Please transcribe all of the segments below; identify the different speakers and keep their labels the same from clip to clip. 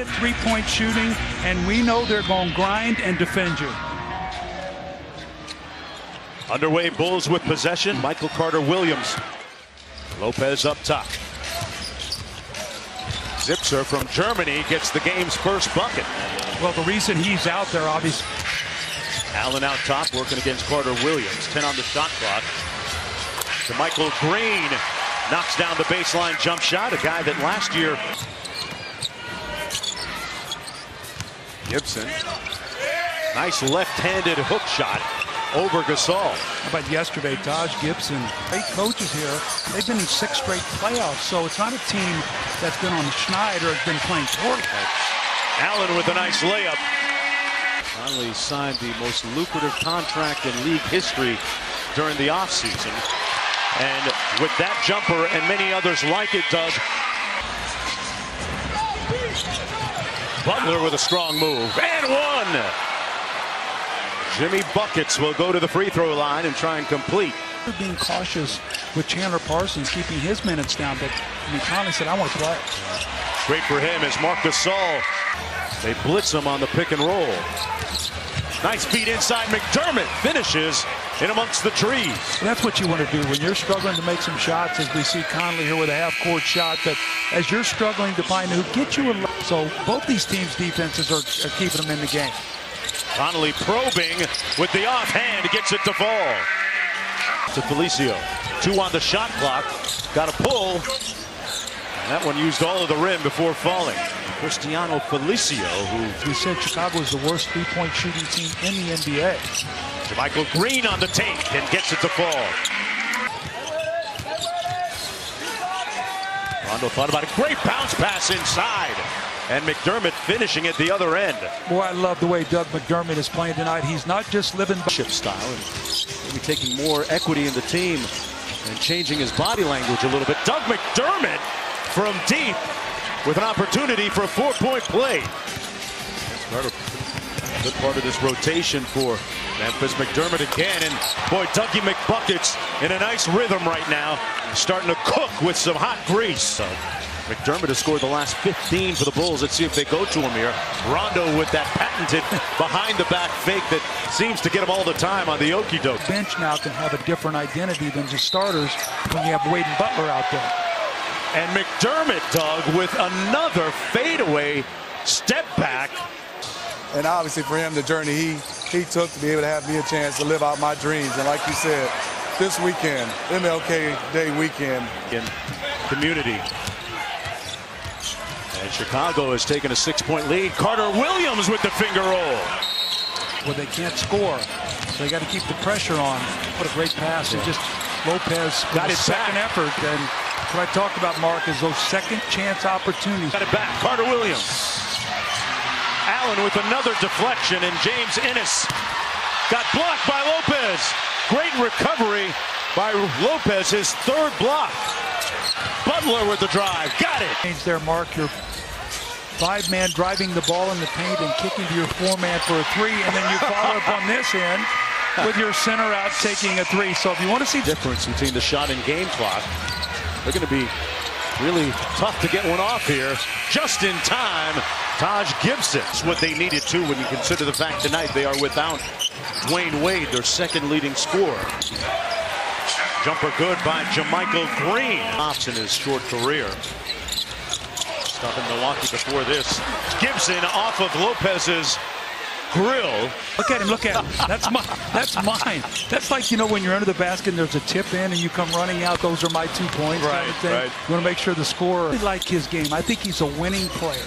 Speaker 1: Three-point shooting, and we know they're going to grind and defend you.
Speaker 2: Underway, Bulls with possession. Michael Carter-Williams. Lopez up top. Zipser from Germany gets the game's first bucket.
Speaker 1: Well, the reason he's out there, obviously.
Speaker 2: Allen out top, working against Carter-Williams. 10 on the shot clock. To Michael Green. Knocks down the baseline jump shot. A guy that last year. Gibson. Nice left-handed hook shot over Gasol.
Speaker 1: How about yesterday, Taj Gibson? 8 coaches here. They've been in 6 straight playoffs, so it's not a team that's been on the schneid or has been playing poorly.
Speaker 2: Allen with a nice layup.
Speaker 3: Conley signed the most lucrative contract in league history during the offseason.
Speaker 2: And with that jumper and many others like it, Doug. Butler with a strong move. And one! Jimmy Buckets will go to the free throw line and try and complete.
Speaker 1: Being cautious with Chandler Parsons, keeping his minutes down, but Conley said, I want to play.
Speaker 2: Great for him as Marc Gasol. They blitz him on the pick and roll. Nice feed inside. McDermott finishes in amongst the trees.
Speaker 1: That's what you want to do when you're struggling to make some shots, as we see Conley here with a half-court shot, that as you're struggling to find who gets you a... So both these teams' defenses are keeping them in the game.
Speaker 2: Conley probing with the offhand, gets it to fall. To Felicio. 2 on the shot clock. Got a pull. And that one used all of the rim before falling. Cristiano Felicio, who
Speaker 1: we said Chicago is the worst three-point shooting team in the NBA.
Speaker 2: To Michael Green on the take and gets it to fall. Rondo thought about a great bounce pass inside. And McDermott finishing at the other end.
Speaker 1: Boy, I love the way Doug McDermott is playing tonight. He's not just living by
Speaker 3: chip style and maybe taking more equity in the team and changing his body language a little bit.
Speaker 2: Doug McDermott from deep with an opportunity for a 4-point play.
Speaker 3: Good part of this rotation for
Speaker 2: Memphis. McDermott again, and boy, Dougie McBuckets in a nice rhythm right now, starting to cook with some hot grease.
Speaker 3: McDermott has scored the last 15 for the Bulls. Let's see if they go to him here.
Speaker 2: Rondo with that patented behind-the-back fake that seems to get him all the time on the okie-doke.
Speaker 1: Bench now can have a different identity than just starters when you have Wade and Butler out there.
Speaker 2: And McDermott, Doug, with another fadeaway step back.
Speaker 4: And obviously for him, the journey he took to be able to have me a chance to live out my dreams. And like you said, this weekend, MLK Day weekend.
Speaker 2: In community. And Chicago has taken a 6-point lead. Carter-Williams with the finger roll.
Speaker 1: Well, they can't score, so they got to keep the pressure on. What a great pass. It just, Lopez got his second effort. And what I talked about, Mark, is those second chance opportunities.
Speaker 2: Got it back. Carter-Williams. Allen with another deflection, and James Ennis got blocked by Lopez. Great recovery by Lopez, his 3rd block. Butler with the drive. Got it.
Speaker 1: Change there, Mark. Your 5-man driving the ball in the paint and kicking to your 4-man for a 3, and then you follow up on this end with your center out taking a 3. So if you want to see
Speaker 3: difference between the shot and game clock, they're going to be really tough to get one off here.
Speaker 2: Just in time, Taj Gibson. That's what they needed to when you consider the fact tonight they are without Dwayne Wade, their 2nd leading scorer. Jumper good by JaMychal Green. Ops in his short career. Stuff in Milwaukee before this. Gibson off of Lopez's grill.
Speaker 1: Look at him, look at him. That's mine. That's mine. That's like, you know, when you're under the basket and there's a tip in and you come running out, those are my 2 points.
Speaker 2: Right,
Speaker 1: kind of thing.
Speaker 2: right.
Speaker 1: You want to make sure the scorer. I like his game. I think he's a winning player.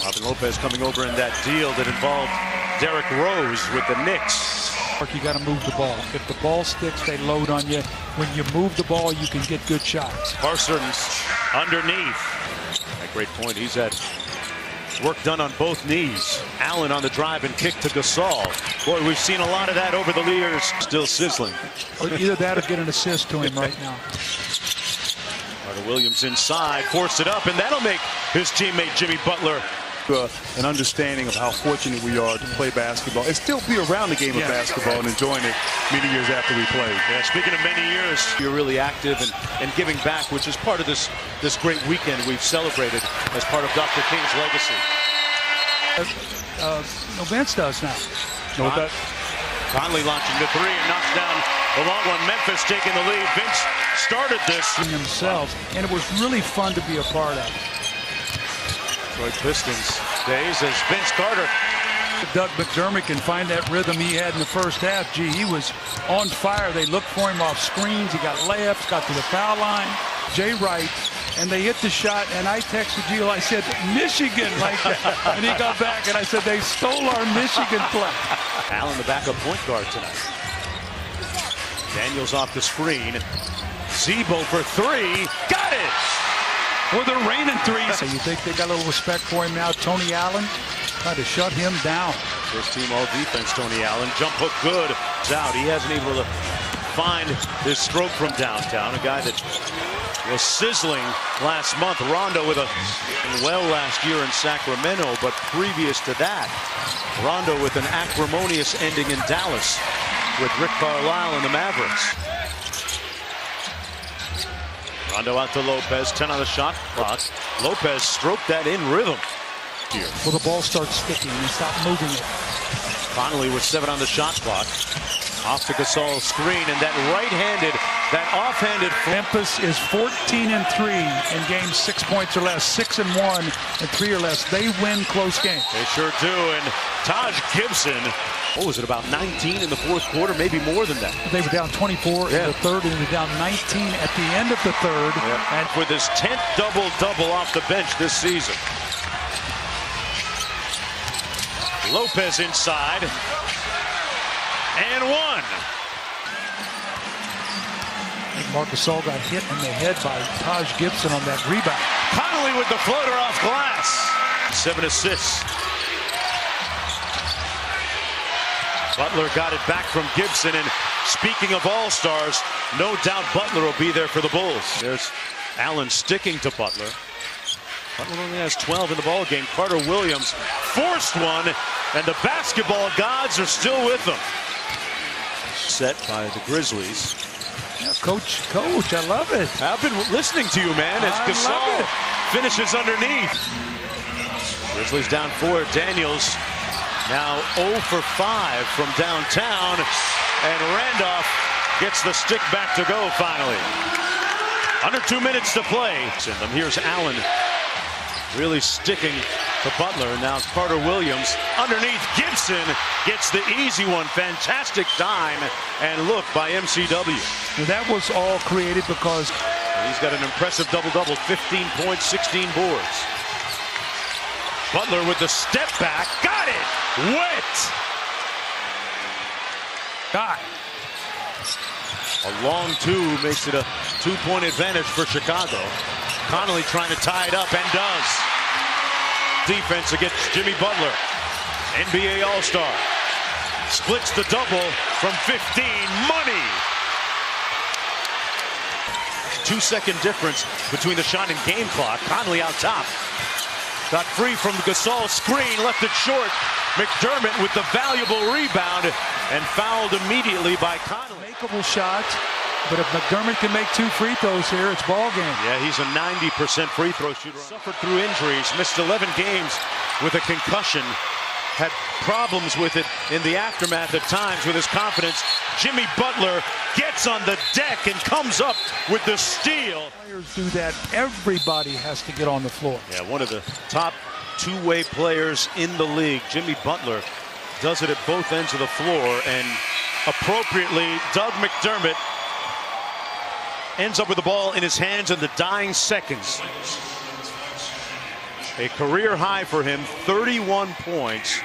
Speaker 2: Robin Lopez coming over in that deal that involved Derrick Rose with the Knicks.
Speaker 1: You got to move the ball. If the ball sticks, they load on you. When you move the ball, you can get good shots.
Speaker 2: Parsons underneath. A great point. He's had work done on both knees. Allen on the drive and kick to Gasol. Boy, we've seen a lot of that over the years. Still sizzling.
Speaker 1: Either that or get an assist to him right now.
Speaker 2: Carter-Williams inside, forced it up, and that'll make his teammate Jimmy Butler
Speaker 5: An understanding of how fortunate we are to play basketball and still be around the game of basketball and enjoying it many years after we played.
Speaker 2: Yeah, speaking of many years, you're really active and giving back, which is part of this great weekend we've celebrated as part of Dr. King's legacy.
Speaker 1: No, Vince does now.
Speaker 5: Know that?
Speaker 2: Conley launching the three and knocks down the long one. Memphis taking the lead. Vince started this
Speaker 1: themselves, and it was really fun to be a part of.
Speaker 2: Detroit Pistons days as Vince Carter.
Speaker 1: Doug McDermott can find that rhythm he had in the first half. Gee, he was on fire. They looked for him off screens. He got layups, got to the foul line. Jay Wright, and they hit the shot, and I texted Gio. I said, Michigan, like that. And he got back, and I said, they stole our Michigan play.
Speaker 2: Allen, the backup point guard tonight. Daniels off the screen. Zebo for three. Got it!
Speaker 1: Well, they're raining threes. So you think they got a little respect for him now? Tony Allen trying to shut him down.
Speaker 2: First team all defense, Tony Allen. Jump hook good. It's out. He hasn't been able to find his stroke from downtown. A guy that was sizzling last month. Rondo with a well last year in Sacramento, but previous to that, Rondo with an acrimonious ending in Dallas with Rick Carlisle and the Mavericks. Rondo out to Lopez, 10 on the shot clock. Lopez stroked that in rhythm here.
Speaker 1: Well, the ball starts sticking and stop moving it.
Speaker 2: Conley with 7 on the shot clock. Off to Gasol's screen, and that right-handed, that off-handed.
Speaker 1: Memphis is 14-3 in games 6 points or less, 6-1 and 3 or less. They win close games.
Speaker 2: They sure do. And Taj Gibson, what was it, about 19 in the fourth quarter, maybe more than that.
Speaker 1: They were down 24 in the third, and they were down 19 at the end of the third.
Speaker 2: And for this 10th double-double off the bench this season. Lopez inside. And one.
Speaker 1: Marc Gasol got hit in the head by Taj Gibson on that rebound.
Speaker 2: Conley with the floater off glass. 7 assists. Butler got it back from Gibson, and speaking of all-stars, no doubt Butler will be there for the Bulls. There's Allen sticking to Butler. Butler only has 12 in the ball game. Carter Williams forced one, and the basketball gods are still with them. Set by the Grizzliz.
Speaker 1: Yeah, coach, I love it.
Speaker 2: I've been listening to you, man, as Gasol finishes underneath. Grizzlies down 4. Daniels now 0 for 5 from downtown, and Randolph gets the stick back to go finally. Under 2 minutes to play. Here's Allen really sticking to Butler. Now Carter Williams underneath. Gibson gets the easy one. Fantastic time and look by MCW.
Speaker 1: Now that was all created because
Speaker 2: he's got an impressive double-double, 15 points, 16 boards. Butler with the step back. Got it! Wet!
Speaker 1: Got.
Speaker 2: A long two makes it a 2-point advantage for Chicago. Conley trying to tie it up, and does. Defense against Jimmy Butler. NBA All-Star. Splits the double from 15. Money! 2-second difference between the shot and game clock. Conley out top. Got free from Gasol's screen, left it short. McDermott with the valuable rebound, and fouled immediately by Conley.
Speaker 1: Makeable shot, but if McDermott can make 2 free throws here, it's ball game.
Speaker 2: Yeah, he's a 90% free throw shooter. Suffered through injuries, missed 11 games with a concussion. Had problems with it in the aftermath at times with his confidence. Jimmy Butler gets on the deck and comes up with the steal.
Speaker 1: Players do that. Everybody has to get on the floor.
Speaker 2: Yeah, one of the top two-way players in the league, Jimmy Butler, does it at both ends of the floor, and appropriately, Doug McDermott ends up with the ball in his hands in the dying seconds. A career high for him, 31 points.